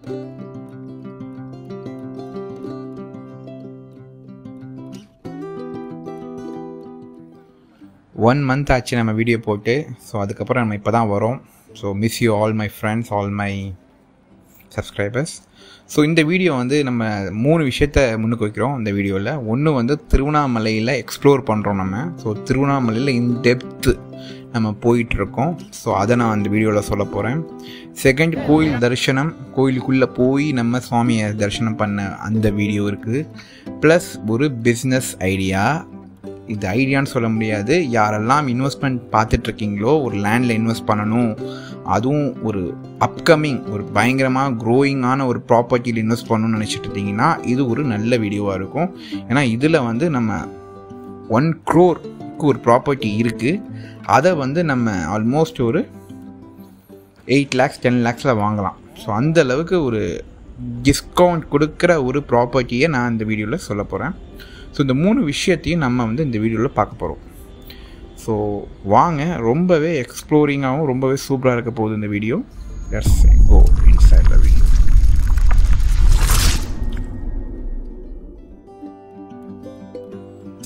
1 month ஆச்சு நம்ம video போட்டு. ஸோ அதுக்கப்புறம் நம்ம இப்போ தான் வரோம். So miss you all my friends, all my subscribers. So இந்த வீடியோ வந்து நம்ம 3 விஷயத்தை முன்னுக்கு வைக்கிறோம் இந்த வீடியோவில். ஒன்று வந்து திருவண்ணாமலையில் எக்ஸ்ப்ளோர் பண்ணுறோம் நம்ம. ஸோ திருவண்ணாமலையில் இன் டெப்த்து நம்ம போயிட்டுருக்கோம். ஸோ அதை நான் அந்த வீடியோவில் சொல்ல போகிறேன். செகண்ட், கோயில் தரிசனம், கோயிலுக்குள்ளே போய் நம்ம சுவாமியை தரிசனம் பண்ண அந்த வீடியோ இருக்குது. ப்ளஸ் ஒரு பிஸ்னஸ் ஐடியா. இது ஐடியான்னு சொல்ல முடியாது. யாரெல்லாம் இன்வெஸ்ட்மெண்ட் பார்த்துட்ருக்கீங்களோ, ஒரு லேண்டில் இன்வெஸ்ட் பண்ணணும், அதுவும் ஒரு அப்கமிங் ஒரு பயங்கரமாக க்ரோயிங்கான ஒரு ப்ராப்பர்ட்டியில் இன்வெஸ்ட் பண்ணணும்னு நினச்சிட்டு இருந்தீங்கன்னா இது ஒரு நல்ல வீடியோவாக இருக்கும். ஏன்னா இதில் வந்து நம்ம 1 crore ஒரு ப்ராப்பர்ட்டி இருக்குது. அதை வந்து நம்ம ஆல்மோஸ்ட் ஒரு 8 lakhs 10 lakhsல வாங்கலாம். ஸோ அந்தளவுக்கு ஒரு டிஸ்கவுண்ட் கொடுக்குற ஒரு ப்ராப்பர்ட்டியை நான் இந்த வீடியோவில் சொல்ல போகிறேன். ஸோ இந்த 3 விஷயத்தையும் நம்ம வந்து இந்த வீடியோவில் பார்க்க போகிறோம். ஸோ வாங்க, ரொம்பவே எக்ஸ்ப்ளோரிங்காகவும் ரொம்பவே சூப்பராக இருக்க போகுது இந்த video. Let's go inside the video.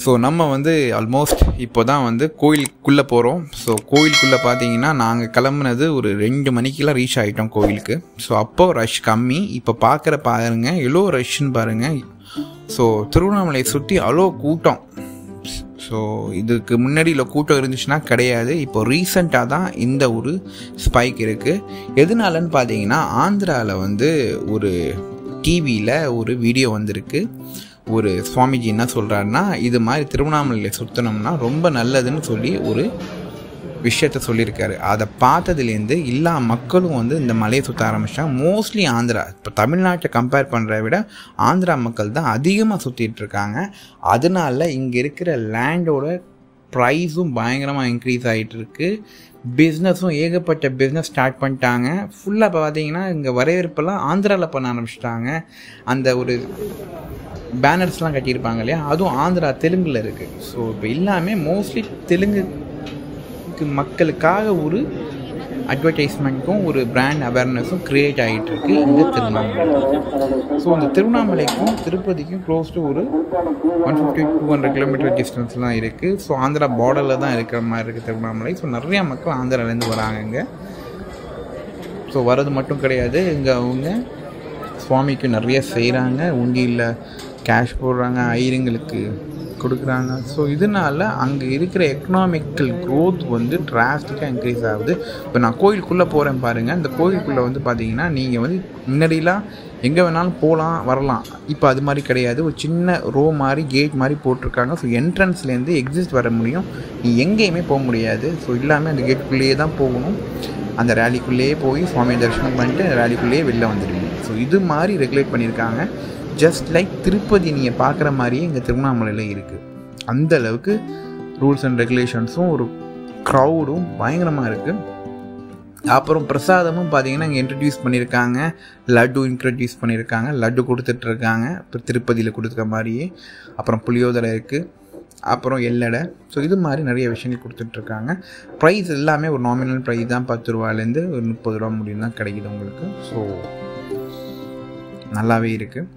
So நம்ம வந்து ஆல்மோஸ்ட் இப்போ தான் வந்து கோயிலுக்குள்ளே போகிறோம். ஸோ கோயிலுக்குள்ளே பார்த்தீங்கன்னா நாங்கள் கிளம்புனது ஒரு 2 மணிக்கெலாம் ரீச் ஆகிட்டோம் கோயிலுக்கு. ஸோ அப்போது ரஷ் கம்மி. இப்போ பார்க்குற பாருங்கள் எவ்வளோ ரஷ்ன்னு பாருங்கள். ஸோ திருவண்ணாமலையை சுற்றி அவ்வளோ கூட்டம். ஸோ இதுக்கு முன்னாடி இல்லை கூட்டம் இருந்துச்சுன்னா கிடையாது. இப்போ ரீசண்டாக தான் இந்த ஒரு ஸ்பைக் இருக்குது. எதனாலன்னு பார்த்தீங்கன்னா ஆந்திராவில் வந்து ஒரு டிவியில் ஒரு வீடியோ வந்திருக்கு. ஒரு சுவாமிஜி என்ன சொல்கிறாருன்னா, இது மாதிரி திருவண்ணாமலையில் சுற்றினோம்னா ரொம்ப நல்லதுன்னு சொல்லி ஒரு விஷயத்த சொல்லியிருக்காரு. அதை பார்த்ததுலேருந்து எல்லா மக்களும் வந்து இந்த மலையை சுற்ற ஆரம்பிச்சிட்டாங்க. மோஸ்ட்லி ஆந்திரா, இப்போ தமிழ்நாட்டை கம்பேர் பண்ணுறத விட ஆந்திரா மக்கள் தான் அதிகமாக சுற்றிட்டுருக்காங்க. அதனால இங்கே இருக்கிற லேண்டோட ப்ரைஸும் பயங்கரமாக இன்க்ரீஸ் ஆகிட்டு இருக்கு. பிஸ்னஸும் ஏகப்பட்ட பிஸ்னஸ் ஸ்டார்ட் பண்ணிட்டாங்க. ஃபுல்லாக இப்போ பார்த்தீங்கன்னா இங்கே வரவேற்பெல்லாம் ஆந்திராவில் பண்ண ஆரம்பிச்சிட்டாங்க. அந்த ஒரு பேனர்ஸ்லாம் கட்டியிருப்பாங்க இல்லையா, அதுவும் ஆந்திரா தெலுங்கில் இருக்குது. ஸோ இப்போ எல்லாமே மோஸ்ட்லி தெலுங்கு மக்களுக்காக ஒரு அட்வர்டைஸ்மெண்ட்டும் ஒரு பிராண்ட் அவேர்னஸும் க்ரியேட் ஆகிட்டு இருக்கு இந்த திருவண்ணாமலை. ஸோ அந்த திருவண்ணாமலைக்கும் திருப்பதிக்கும் க்ளோஸ் டு ஒரு 150-200 கிலோமீட்டர் டிஸ்டன்ஸ்லாம் இருக்குது. ஸோ ஆந்திரா பார்டரில் தான் இருக்கிற மாதிரி இருக்குது திருவண்ணாமலை. ஸோ நிறையா மக்கள் ஆந்திராலேருந்து வராங்க இங்கே. ஸோ வர்றது மட்டும் கிடையாது, இங்கே அவங்க சுவாமிக்கு நிறைய செய்கிறாங்க. உண்டியில் கேஷ் போடுறாங்க, ஐயருங்களுக்கு கொடுக்குறாங்க. ஸோ இதனால் அங்கே இருக்கிற எக்கனாமிக்கல் க்ரோத் வந்து டிராஸ்டிக்காக இன்க்ரீஸ் ஆகுது. இப்போ நான் கோயிலுக்குள்ளே போகிறேன் பாருங்கள். இந்த கோயிலுக்குள்ளே வந்து பார்த்தீங்கன்னா நீங்கள் வந்து முன்னாடிலாம் எங்கே வேணாலும் போகலாம் வரலாம். இப்போ அது மாதிரி கிடையாது. ஒரு சின்ன ரோ மாதிரி கேட் மாதிரி போட்டிருக்காங்க. ஸோ என்ட்ரன்ஸ்லேருந்து எக்ஸிஸ்ட் வர முடியும், நீ எங்கேயுமே போக முடியாது. ஸோ எல்லாமே அந்த கேட்டுக்குள்ளேயே தான் போகணும். அந்த ரேலிக்குள்ளேயே போய் சுவாமியை தரிசனம் பண்ணிட்டு ரேலிக்குள்ளேயே வெளில வந்துடுவீங்க. ஸோ இது மாதிரி ரெகுலேட் பண்ணியிருக்காங்க. ஜஸ்ட் லைக் திருப்பதி நீங்கள் பார்க்குற மாதிரியே இங்கே திருவண்ணாமலையில் இருக்குது. அந்தளவுக்கு ரூல்ஸ் அண்ட் ரெகுலேஷன்ஸும் ஒரு க்ரௌடும் பயங்கரமாக இருக்குது. அப்புறம் பிரசாதமும் பார்த்தீங்கன்னா இங்கே இன்ட்ரடியூஸ் பண்ணியிருக்காங்க. லட்டு இன்ட்ரடியூஸ் பண்ணியிருக்காங்க. லட்டு கொடுத்துட்ருக்காங்க இப்போ திருப்பதியில் கொடுத்துருக்க மாதிரியே. அப்புறம் புளியோதரை இருக்குது, அப்புறம் எல்லடை. ஸோ இது மாதிரி நிறைய விஷயங்கள் கொடுத்துட்ருக்காங்க. ப்ரைஸ் எல்லாமே ஒரு நாமினல் ப்ரைஸ் தான். 10 ரூபாயிலேருந்து ஒரு 30 ரூபா முடியும் தான் கிடைக்குது உங்களுக்கு. ஸோ நல்லாவே இருக்குது.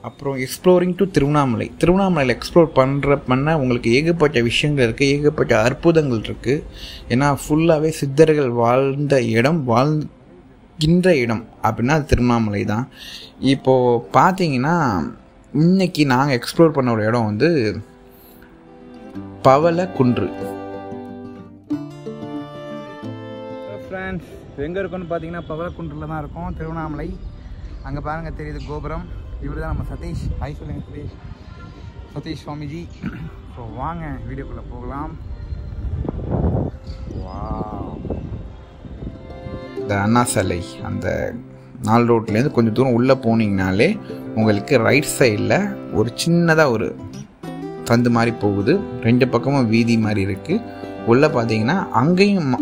அப்புறம் எக்ஸ்ப்ளோரிங் டு திருவண்ணாமலையில் எக்ஸ்ப்ளோர் பண்ண உங்களுக்கு ஏகப்பட்ட விஷயங்கள் இருக்குது, ஏகப்பட்ட அற்புதங்கள் இருக்குது. ஏன்னா ஃபுல்லாகவே சித்தர்கள் வாழ்ந்த இடம், வாழ்கின்ற இடம் அப்படின்னா அது திருவண்ணாமலை தான். இப்போது பார்த்தீங்கன்னா இன்றைக்கி நாங்கள் எக்ஸ்ப்ளோர் பண்ண ஒரு இடம் வந்து பவளக்குன்று. ஃப்ரெண்ட்ஸ் எங்கே இருக்கோன்னு பார்த்தீங்கன்னா பவளக்குன்றில் தான் இருக்கோம், திருவண்ணாமலை. அங்கே பாருங்கள் தெரியுது கோபுரம். இவர் தான் நம்ம சதீஷ். ஹாய் சொல்லுங்க சதீஷ் சுவாமிஜி. ஸோ வாங்க வீடியோக்குள்ளே போகலாம். இந்த அண்ணா சிலை அந்த 4 ரோட்லேருந்து கொஞ்சம் தூரம் உள்ளே போனீங்கனாலே உங்களுக்கு ரைட் சைடில் ஒரு சின்னதாக ஒரு சந்து மாதிரி போகுது. 2 பக்கமும் வீதி மாதிரி இருக்குது. உள்ளே பார்த்தீங்கன்னா அங்கேயும்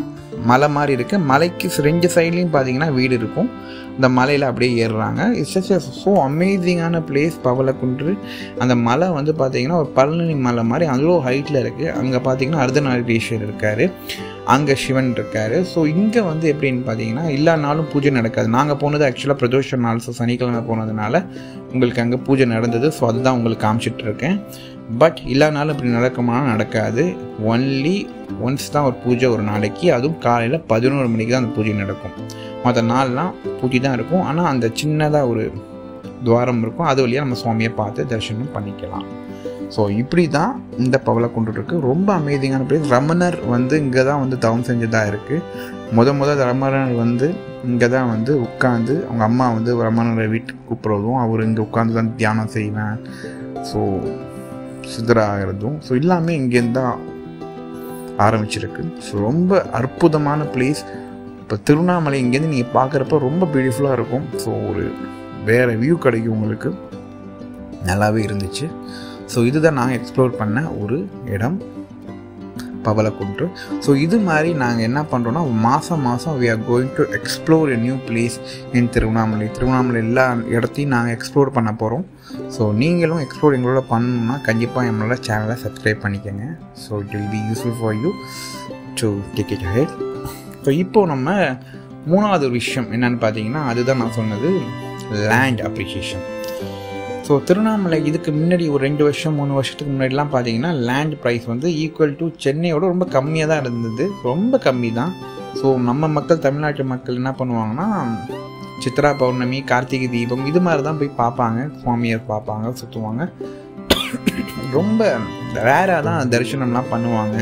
மலை மாதிரி இருக்குது. மலைக்கு 2 சைட்லேயும் பார்த்தீங்கன்னா வீடு இருக்கும். இந்த மலையில் அப்படியே ஏறுறாங்க. இட்ஸ் ஸோ அமேசிங்கான பிளேஸ் பவளக்குன்று. அந்த மலை வந்து பார்த்தீங்கன்னா ஒரு பழனி மலை மாதிரி அவ்வளோ ஹைட்டில் இருக்குது. அங்கே பார்த்தீங்கன்னா அர்த்தநாரீஸ்வரர் இருக்கார், அங்கே சிவன் இருக்கார். ஸோ இங்கே வந்து எப்படின்னு பார்த்தீங்கன்னா எல்லா நாளும் பூஜை நடக்காது. நாங்கள் போனது ஆக்சுவலாக பிரதோஷ நாள், ஸோ சனிக்கிழமை போனதுனால உங்களுக்கு அங்கே பூஜை நடந்தது. ஸோ அதுதான் உங்களுக்கு காமிச்சிட்டு இருக்கேன். பட் எல்லா நாளும் இப்படி நடக்குமா? நடக்காது. ஒன்லி ஒன்ஸ் தான் ஒரு பூஜை ஒரு நாளைக்கு, அதுவும் காலையில் 11 மணிக்கு தான் அந்த பூஜை நடக்கும். மற்ற நாள்லாம் பூஜை தான் இருக்கும். ஆனால் அந்த சின்னதாக ஒரு துவாரம் இருக்கும், அது வழியாக நம்ம சுவாமியை பார்த்து தரிசனம் பண்ணிக்கலாம். ஸோ இப்படி தான் இந்த பவளக்குன்று இருக்குது. ரொம்ப அமேசிங்கான பிளேஸ். ரமணர் வந்து இங்கே தான் வந்து தவம் செஞ்சதாக இருக்குது. முத ரமணர் வந்து இங்கே தான் வந்து உட்காந்து அவங்க அம்மா வந்து ரமணரை வீட்டுக்கு கூப்பிட்றதும், அவர் இங்கே உட்காந்து தான் தியானம் செய்வேன், ஸோ சித்தராகிறதும், ஸோ எல்லாமே இங்கேருந்து தான் ஆரம்பிச்சிருக்கு. ஸோ ரொம்ப அற்புதமான பிளேஸ். இப்போ திருவண்ணாமலை இங்கேருந்து நீங்கள் பார்க்குறப்ப ரொம்ப பியூட்டிஃபுல்லாக இருக்கும். ஸோ ஒரு வேறு வியூ கிடைக்கும் உங்களுக்கு. நல்லாவே இருந்துச்சு. ஸோ இதுதான் நாங்கள் எக்ஸ்ப்ளோர் பண்ண ஒரு இடம் பவளக்குன்று. ஸோ இது மாதிரி நாங்கள் என்ன பண்ணுறோன்னா மாதம் we are going to explore a new place in Tiruvannamalai. எல்லா இடத்தையும் நாங்கள் எக்ஸ்ப்ளோர் பண்ண போகிறோம். ஸோ நீங்களும் எக்ஸ்ப்ளோர் எங்களோட பண்ணணுன்னா கண்டிப்பாக நம்மளோட சேனலை சப்ஸ்கிரைப் பண்ணிக்கோங்க. So it will be useful for you to take it ahead. So இப்போது நம்ம 3வது விஷயம் என்னென்னு பார்த்தீங்கன்னா, அதுதான் நான் சொன்னது, லேண்ட் அப்ரிஷியேஷன். ஸோ திருவண்ணாமலை இதுக்கு முன்னாடி ஒரு 2 வருஷம் 3 வருஷத்துக்கு முன்னாடிலாம் பார்த்தீங்கன்னா லேண்ட் ப்ரைஸ் வந்து ஈக்குவல் டு சென்னையோட ரொம்ப கம்மியாக தான் இருந்தது. ரொம்ப கம்மி தான். ஸோ நம்ம மக்கள், தமிழ்நாட்டு மக்கள் என்ன பண்ணுவாங்கன்னா, சித்ரா பௌர்ணமி, கார்த்திகை தீபம் இது மாதிரி தான் போய் பார்ப்பாங்க, சுவாமியார் பார்ப்பாங்க, சுற்றுவாங்க. ரொம்ப ரேராக தான் தரிசனம்லாம் பண்ணுவாங்க,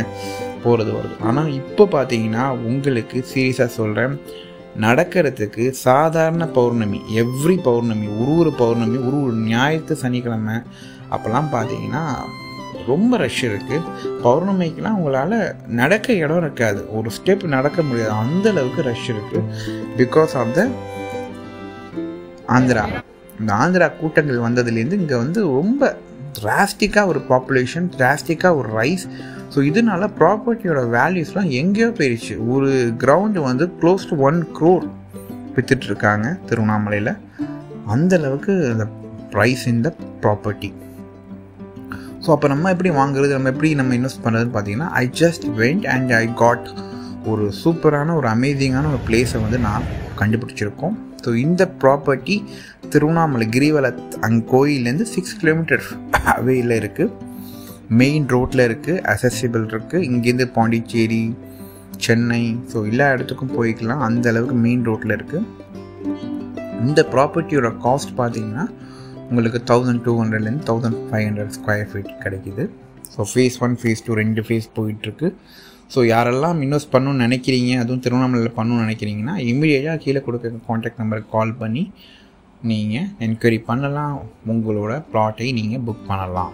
போகிறது வருது. ஆனால் இப்போ பார்த்தீங்கன்னா உங்களுக்கு சீரியஸாக சொல்கிறேன், நடக்கிறதுக்கு சாதாரண பௌர்ணமி, எவ்ரி பௌர்ணமி, ஒரு பௌர்ணமி, ஒரு ஞாயிற்று சனிக்கிழமை அப்போல்லாம் பார்த்தீங்கன்னா ரொம்ப ரஷ் இருக்குது. பௌர்ணமிக்கெலாம் உங்களால் நடக்க இடம் இருக்காது, ஒரு ஸ்டெப் நடக்க முடியாது, அந்தளவுக்கு ரஷ் இருக்குது. Because of the Andhra. இந்த ஆந்திரா கூட்டங்கள் வந்ததுலேருந்து இங்கே வந்து ரொம்ப டிராஸ்டிக்காக ஒரு பாப்புலேஷன், டிராஸ்டிக்காக ஒரு ரைஸ். ஸோ இதனால ப்ராப்பர்ட்டியோட வேல்யூஸ்லாம் எங்கேயோ போயிடுச்சு. ஒரு கிரவுண்டு வந்து க்ளோஸ் டு 1 crore விற்றுட்ருக்காங்க திருவண்ணாமலையில். அந்தளவுக்கு இந்த ப்ரைஸ் இந்த ப்ராப்பர்ட்டி. ஸோ அப்போ நம்ம எப்படி வாங்குறது, நம்ம இன்வெஸ்ட் பண்ணுறதுன்னு பார்த்தீங்கன்னா, I just went and I got ஒரு சூப்பரான ஒரு அமேசிங்கான ஒரு பிளேஸை வந்து நான் கண்டுபிடிச்சிருக்கோம். ஸோ இந்த ப்ராப்பர்ட்டி திருவண்ணாமலை கிரிவலம் கோயிலேருந்து 6 kilometers அவேயில் இருக்குது. மெயின் ரோட்டில் இருக்குது, அசசிபிள் இருக்குது. இங்கேருந்து பாண்டிச்சேரி, சென்னை, ஸோ எல்லா இடத்துக்கும் போய்க்கலாம். அந்த அளவுக்கு மெயின் ரோட்டில் இருக்குது. இந்த ப்ராப்பர்ட்டியோட காஸ்ட் பார்த்தீங்கன்னா உங்களுக்கு 1200 1500 ஸ்கொயர் ஃபீட் கிடைக்கிது. ஸோ phase 1 phase 2 2 phase போயிட்டுருக்கு. ஸோ யாரெல்லாம் இன்வெஸ்ட் பண்ணணும்னு நினைக்கிறீங்க, அதுவும் திருவண்ணாமலையில் பண்ணணும்னு நினைக்கிறீங்கன்னா இமீடியட்டாக கீழே கொடுக்க கான்டாக்ட் நம்பருக்கு கால் பண்ணி நீங்கள் என்கொயரி பண்ணலாம். உங்களோட ப்ளாட்டை நீங்கள் புக் பண்ணலாம்.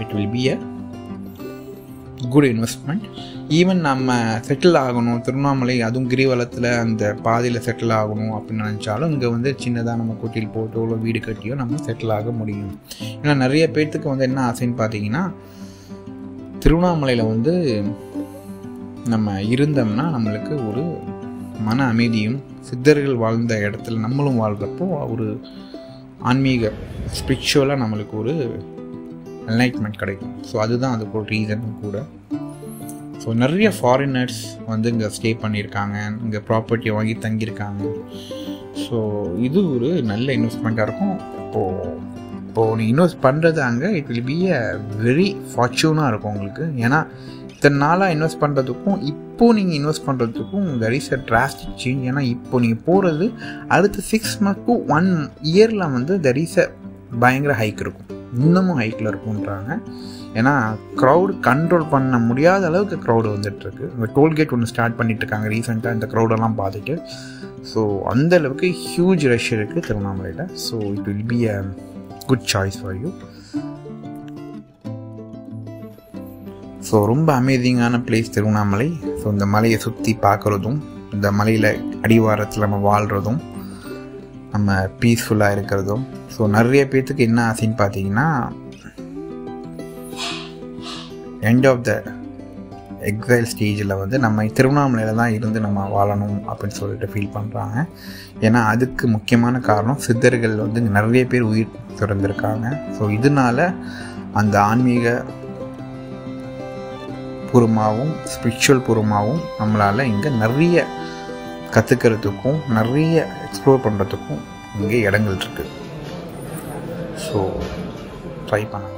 It will be a good investment. Even நம்ம செட்டில் ஆகணும் திருவண்ணாமலை, அதுவும் கிரிவலத்தில் அந்த பாதையில் செட்டில் ஆகணும் அப்படின்னு நினச்சாலும் இங்கே வந்து சின்னதாக நம்ம குட்டியில் போட்டோ இல்லை வீடு கட்டியோ நம்ம செட்டில் ஆக முடியும். ஏன்னா நிறைய பேர்த்துக்கு வந்து என்ன ஆசைன்னு பார்த்தீங்கன்னா, திருவண்ணாமலையில் வந்து நம்ம இருந்தோம்னா நம்மளுக்கு ஒரு மன அமைதியும், சித்தர்கள் வாழ்ந்த இடத்துல நம்மளும் வாழ்கிறப்போ ஒரு ஆன்மீக ஸ்பிரிச்சுவலாக நம்மளுக்கு ஒரு என்லைட்மெண்ட் கிடைக்கும். ஸோ அதுதான் அதுக்கு ஒரு ரீசனும் கூட. ஸோ நிறைய ஃபாரினர்ஸ் வந்து இங்கே ஸ்டே பண்ணியிருக்காங்க, இங்கே ப்ராப்பர்ட்டியை வாங்கி தங்கியிருக்காங்க. ஸோ இது ஒரு நல்ல இன்வெஸ்ட்மெண்ட்டாக இருக்கும். இப்போது நீ இன்வெஸ்ட் பண்ணுறது அங்கே it will be a very ஃபார்ச்சூனாக இருக்கும் உங்களுக்கு. ஏன்னா இத்தனை நாளாக இன்வெஸ்ட் பண்ணுறதுக்கும் இப்போது நீங்கள் இன்வெஸ்ட் பண்ணுறதுக்கும் there is a drastic change. ஏன்னா இப்போ நீங்கள் போகிறது அடுத்த 6 months to 1 year வந்து தெர் இஸ் அ பயங்கர ஹைக் இருக்கும், இன்னமும் ஹைக்கில் இருக்குன்றாங்க. ஏன்னா க்ரௌடு கண்ட்ரோல் பண்ண முடியாத அளவுக்கு க்ரௌடு வந்துட்டுருக்கு. இந்த டோல்கேட் ஒன்று ஸ்டார்ட் பண்ணிட்டுருக்காங்க ரீசெண்டாக, இந்த க்ரௌடெல்லாம் பார்த்துட்டு. ஸோ அந்தளவுக்கு ஹியூஜ் ரஷ் இருக்குது திருவண்ணாமலையில். So it will be a good choice for you. So ரொம்ப அமேசிங்கான பிளேஸ் திருவண்ணாமலை. ஸோ இந்த மலையை சுற்றி பார்க்குறதும், இந்த மலையில் அடிவாரத்தில் நம்ம வாழ்கிறதும், நம்ம பீஸ்ஃபுல்லாக இருக்கிறதும். ஸோ நிறைய பேர்த்துக்கு என்ன ஆசைன்னு பார்த்தீங்கன்னா, எண்ட் ஆஃப் த எக்ஸைல் ஸ்டேஜில் வந்து நம்ம திருவண்ணாமலையில் தான் இருந்து நம்ம வாழணும் அப்படின்னு சொல்லிட்டு ஃபீல் பண்ணுறாங்க. ஏன்னா அதுக்கு முக்கியமான காரணம் சித்தர்கள் வந்து நிறைய பேர் உயிர் துறந்திருக்காங்க. ஸோ இதனால் அந்த ஆன்மீக பூர்வமாகவும் ஸ்பிரிச்சுவல் பூர்வமாகவும் நம்மளால் இங்கே நிறைய கற்றுக்கிறதுக்கும் நிறைய எக்ஸ்ப்ளோர் பண்ணுறதுக்கும் இங்கே இடங்கள் இருக்குது. ஸோ ட்ரை பண்ணுங்கள்.